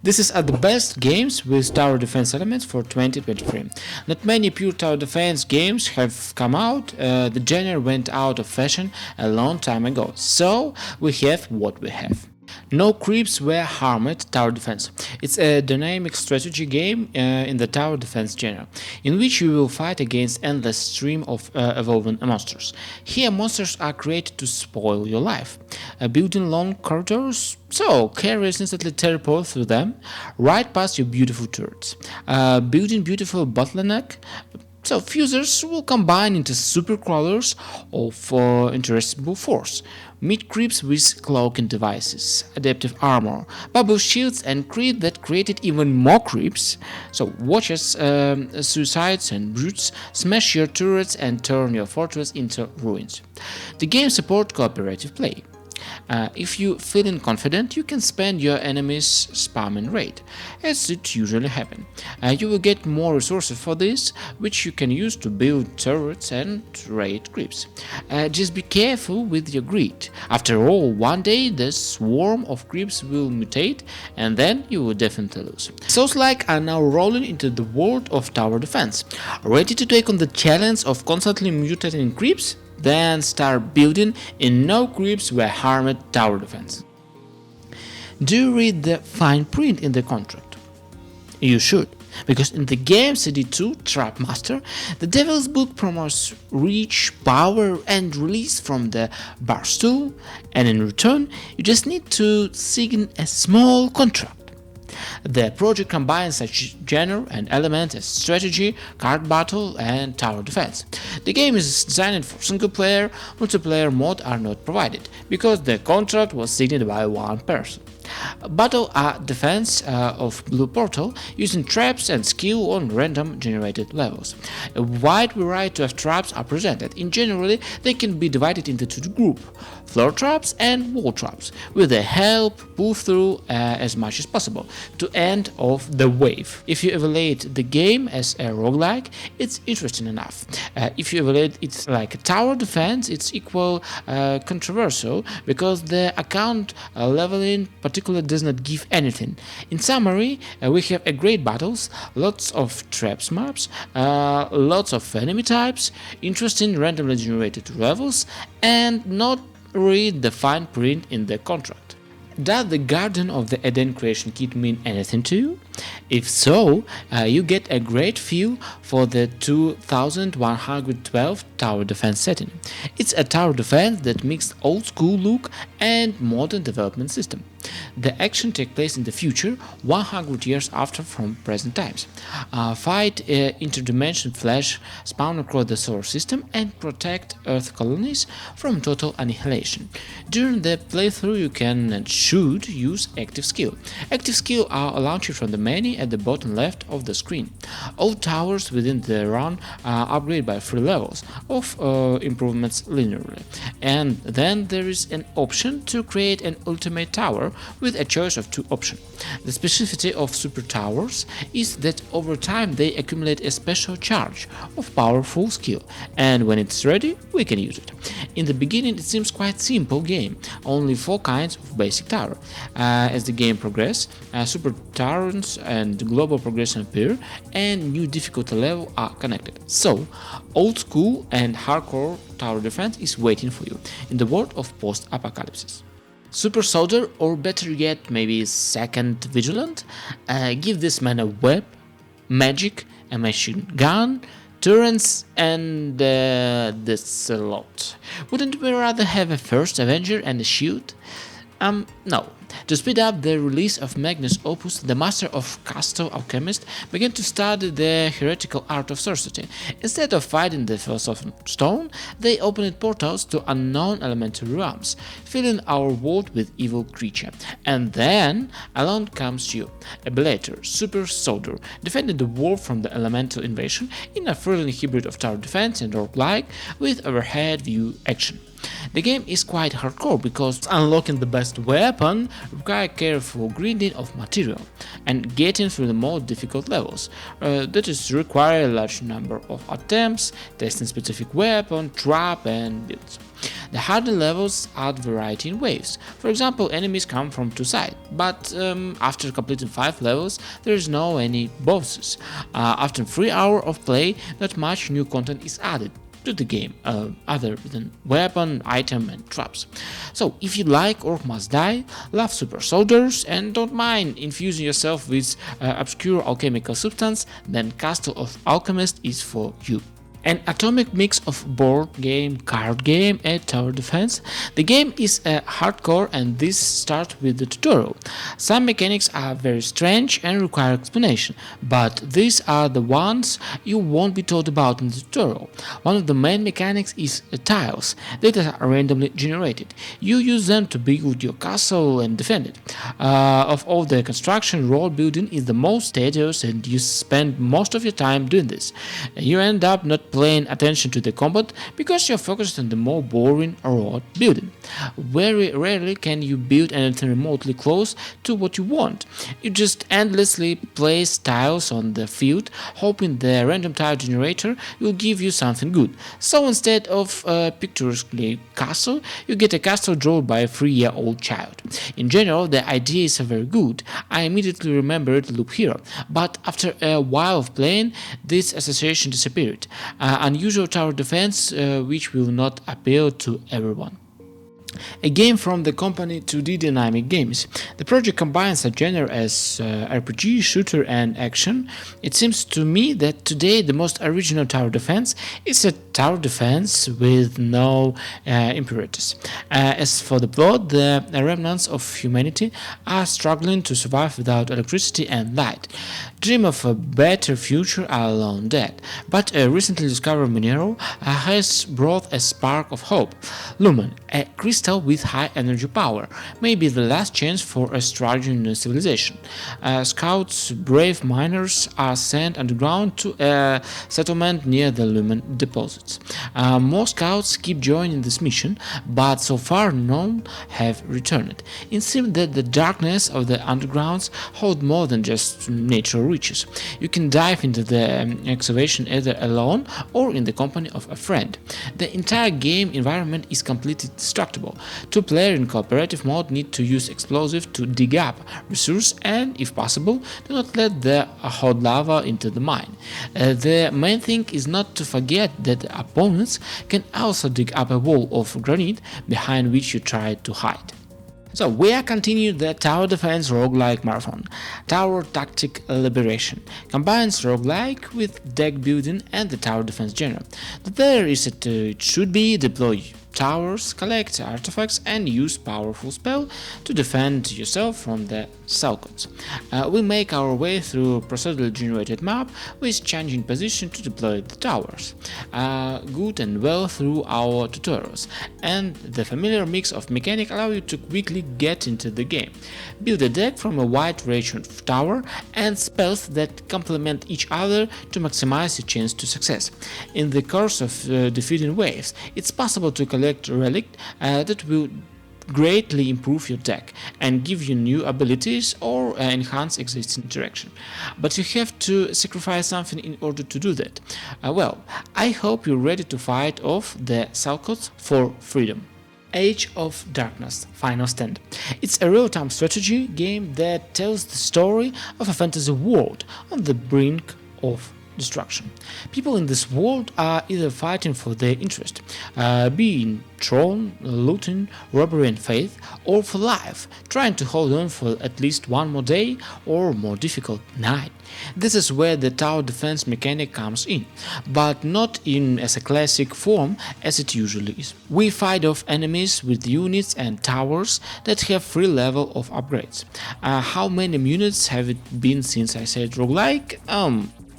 This is the best games with tower defense elements for 2023. Not many pure tower defense games have come out. The genre went out of fashion a long time ago, so we have what we have. No creeps were harmed tower defense. It's a dynamic strategy game in the tower defense genre, in which you will fight against endless stream of evolving monsters. Here, monsters are created to spoil your life. Building long corridors, so carriers instantly teleport through them, right past your beautiful turrets. Building beautiful bottleneck, so fusers will combine into super crawlers of irresistible force. Meet creeps with cloaking devices, adaptive armor, bubble shields, and creep that created even more creeps. So watchers, suicides, and brutes smash your turrets and turn your fortress into ruins. The game supports cooperative play. If you feeling confident, you can spend your enemy's spam and raid, as it usually happens. You will get more resources for this, which you can use to build turrets and raid creeps. Just be careful with your greed. After all, one day the swarm of creeps will mutate, and then you will definitely lose. Souls-like are now rolling into the world of tower defense. Ready to take on the challenge of constantly mutating creeps? Then start building in no creeps were harmed tower defense. Do you read the fine print in the contract? You should, because in the game CD2 Trapmaster, the Devil's Book promotes reach, power, and release from the barstool, and in return, you just need to sign a small contract. The project combines such genre and elements as strategy, card battle, and tower defense. The game is designed for single player, multiplayer mode are not provided, because the contract was signed by one person. Battle defense of Blue Portal using traps and skill on random generated levels. A wide variety of traps are presented. In generally, they can be divided into two groups: floor traps and wall traps, with a help pull through as much as possible to end of the wave. If you evaluate the game as a roguelike, it's interesting enough. If you evaluate it like a tower defense, it's equal controversial because the account leveling particularly does not give anything. In summary, we have a great battles, lots of traps maps, lots of enemy types, interesting randomly generated levels, and not read the fine print in the contract. Does the Garden of the Eden creation kit mean anything to you? If so, you get a great feel for the 2112 tower defense setting. It's a tower defense that mixed old school look and modern development system. The action takes place in the future, 100 years after from present times. Fight interdimension flash, spawn across the solar system, and protect Earth colonies from total annihilation. During the playthrough, you can and should use active skill. Active skill are launched from the menu at the bottom left of the screen. All towers within the run are upgraded by 3 levels of improvements linearly. And then there is an option to create an ultimate tower with a choice of 2 options. The specificity of super towers is that over time they accumulate a special charge of powerful skill, and when it's ready, we can use it. In the beginning, it seems quite simple game, only 4 kinds of basic tower. As the game progresses, super towers and global progression appear, and new difficulty level are connected. So, old school and hardcore tower defense is waiting for you in the world of post-apocalypse. Super Soldier, or better yet, maybe Second Vigilant, give this man a web, magic, a machine gun, turrets, and this a lot. Wouldn't we rather have a first Avenger and a shield? No. To speed up the release of Magnus Opus, the master of Castle Alchemists began to study the heretical art of sorcery. Instead of fighting the philosopher's stone, they opened portals to unknown elemental realms, filling our world with evil creatures. And then, along comes you, a Bellator, super soldier, defending the world from the elemental invasion in a friendly hybrid of tower defense and roguelike with overhead view action. The game is quite hardcore because unlocking the best weapon require careful grinding of material and getting through the more difficult levels. That is require a large number of attempts, testing specific weapon, trap and builds. The harder levels add variety in waves. For example, enemies come from two sides, but after completing 5 levels, there is no any bosses. After 3 hours of play, not much new content is added to the game, other than weapon, item and traps. So if you like Orc Must Die, love super soldiers and don't mind infusing yourself with obscure alchemical substance, then Castle of Alchemists is for you. An atomic mix of board game, card game and tower defense. The game is hardcore and this starts with the tutorial. Some mechanics are very strange and require explanation, but these are the ones you won't be told about in the tutorial. One of the main mechanics is tiles that are randomly generated. You use them to build your castle and defend it. Of all the construction, roll building is the most tedious and you spend most of your time doing this. You end up not paying attention to the combat because you're focused on the more boring road building. Very rarely can you build anything remotely close to what you want. You just endlessly place tiles on the field, hoping the random tile generator will give you something good. So instead of a picturesque castle, you get a castle drawn by a 3-year-old child. In general, the idea is very good. I immediately remembered Loop Hero, but after a while of playing, this association disappeared. Unusual tower defense which will not appeal to everyone. A game from the company 2D Dynamic Games. The project combines a genre as RPG, shooter and action. It seems to me that today the most original tower defense is a tower defense with no imperators. As for the plot, the remnants of humanity are struggling to survive without electricity and light. Dream of a better future are long dead, but a recently discovered mineral has brought a spark of hope. Lumen, a crystal with high energy power, may be the last chance for a struggling civilization. Scouts, brave miners are sent underground to a settlement near the Lumen deposits. More scouts keep joining this mission, but so far none have returned. It seems that the darkness of the undergrounds hold more than just natural riches. You can dive into the excavation either alone or in the company of a friend. The entire game environment is completely destructible. Two players in cooperative mode need to use explosives to dig up resources and, if possible, do not let the hot lava into the mine. The main thing is not to forget that the opponents can also dig up a wall of granite behind which you try to hide. So we are continuing the tower defense roguelike marathon. Tower Tactic Liberation combines roguelike with deck building and the tower defense genre. The player is it should be deploy towers, collect artifacts and use powerful spell to defend yourself from the Salcots. We make our way through a procedurally generated map with changing position to deploy the towers. Good and well through our tutorials, and the familiar mix of mechanics allow you to quickly get into the game. Build a deck from a wide range of tower and spells that complement each other to maximize your chance to success. In the course of defeating waves, it's possible to collect relic that will greatly improve your deck and give you new abilities or enhance existing interaction. But you have to sacrifice something in order to do that. Well, I hope you're ready to fight off the Salcots for freedom. Age of Darkness Final Stand. It's a real-time strategy game that tells the story of a fantasy world on the brink of destruction. People in this world are either fighting for their interest, be in throne, looting, robbery and faith, or for life, trying to hold on for at least one more day or more difficult night. This is where the tower defense mechanic comes in, but not in as a classic form as it usually is. We fight off enemies with units and towers that have 3 levels of upgrades. How many units have it been since I said roguelike?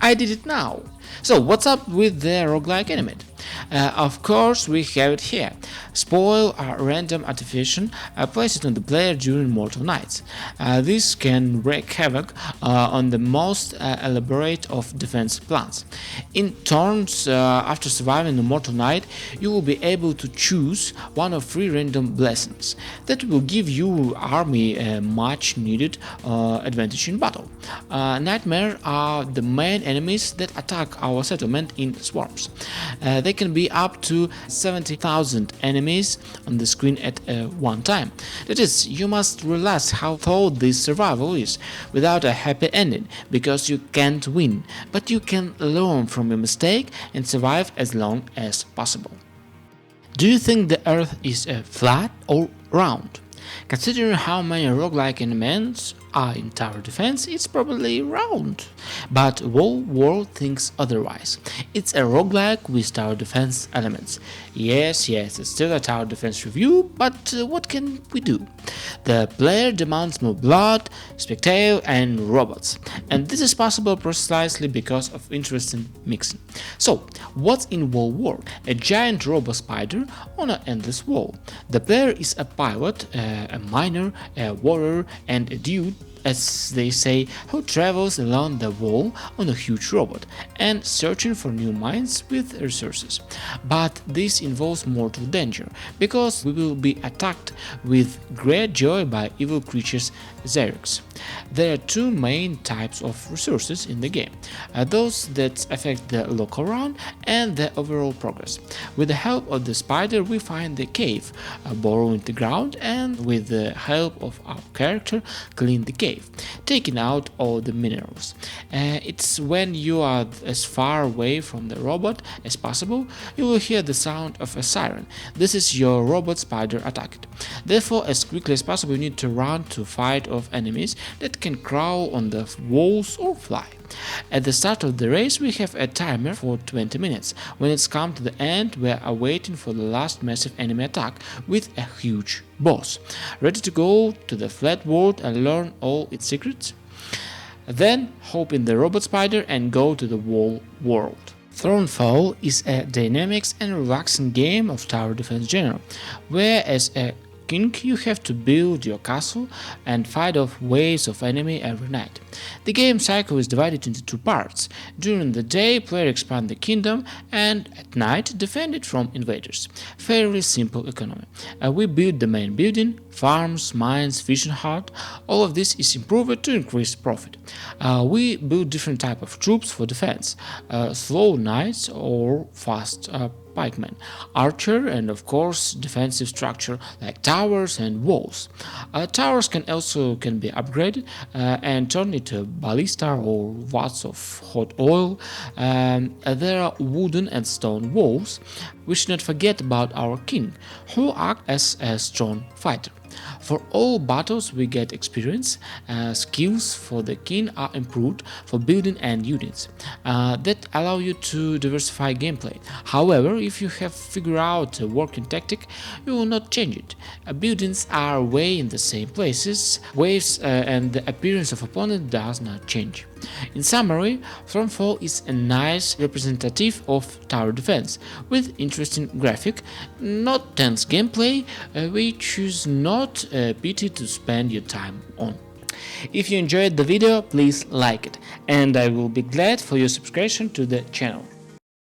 I did it now! So what's up with the roguelike element? Of course, we have it here. Spoil a random artifact placed on the player during mortal nights. This can wreak havoc on the most elaborate of defense plans. In turns, after surviving a mortal night, you will be able to choose one of 3 random blessings that will give your army a much needed advantage in battle. Nightmares are the main enemies that attack our settlement in swarms. They can be up to 70,000 enemies on the screen at one time. That is, you must realize how tough this survival is without a happy ending, because you can't win, but you can learn from your mistake and survive as long as possible. Do you think the Earth is flat or round? Considering how many roguelike elements are in tower defense, it's probably round. But whole world thinks otherwise. It's a roguelike with tower defense elements. Yes, it's still a tower defense review, but what can we do? The player demands more blood, spectacle and robots. And this is possible precisely because of interesting mixing. So, what's in whole world? A giant robot spider on an endless wall. The player is a pilot, a miner, a warrior and a dude, as they say, who travels along the wall on a huge robot and searching for new mines with resources. But this involves mortal danger, because we will be attacked with great joy by evil creatures Xerox. There are 2 main types of resources in the game, those that affect the local run and the overall progress. With the help of the spider we find the cave, burrow the ground, and with the help of our character clean the cave, taking out all the minerals. It's when you are as far away from the robot as possible, you will hear the sound of a siren. This is your robot spider attacked. Therefore, as quickly as possible you need to run to fight off enemies that can crawl on the walls or fly. At the start of the race we have a timer for 20 minutes. When it's come to the end, we are waiting for the last massive enemy attack with a huge boss. Ready to go to the flat world and learn all its secrets? Then hop in the robot spider and go to the whole world. Thronefall is a dynamic and relaxing game of tower defense genre, where as a king you have to build your castle and fight off waves of enemy every night. The game cycle is divided into 2 parts. During the day, player expand the kingdom, and at night defend it from invaders. Fairly simple economy. We build the main building, farms, mines, fishing hut. All of this is improved to increase profit. We build different type of troops for defense, slow knights or fast pikemen, archer, and of course defensive structure like towers and walls. Towers can be upgraded and turned into ballista or vats of hot oil. There are wooden and stone walls. We should not forget about our king, who acts as a strong fighter. For all battles we get experience. Skills for the king are improved for building and units that allow you to diversify gameplay. However, if you have figured out a working tactic, you will not change it. Buildings are way in the same places, waves and the appearance of opponent does not change. In summary, Thronefall is a nice representative of tower defense, with interesting graphic, not tense gameplay, which is not a pity to spend your time on. If you enjoyed the video, please like it, and I will be glad for your subscription to the channel.